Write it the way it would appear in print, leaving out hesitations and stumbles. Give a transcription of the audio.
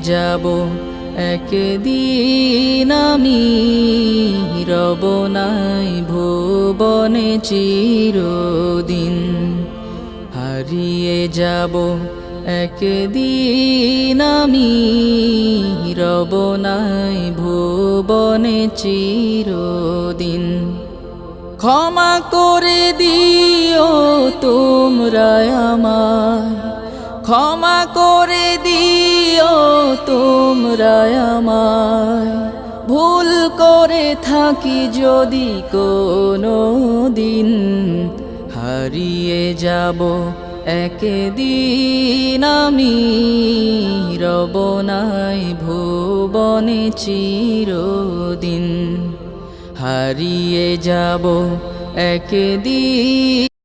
যাব একদিন আমি, রব নাই ভুবনে চিরদিন। হারিয়ে যাব একদিন আমি, রব নাই ভুবনে চিরদিন। ক্ষমা করে দিও তোমরা আমায়, ক্ষমা করে দিও তোমরা আমায়, ভুল করে থাকি যদি কোনো দিন। হারিয়ে যাব একদিন আমি, রব নাই ভুবনে চিরদিন। হারিয়ে যাব একদিন।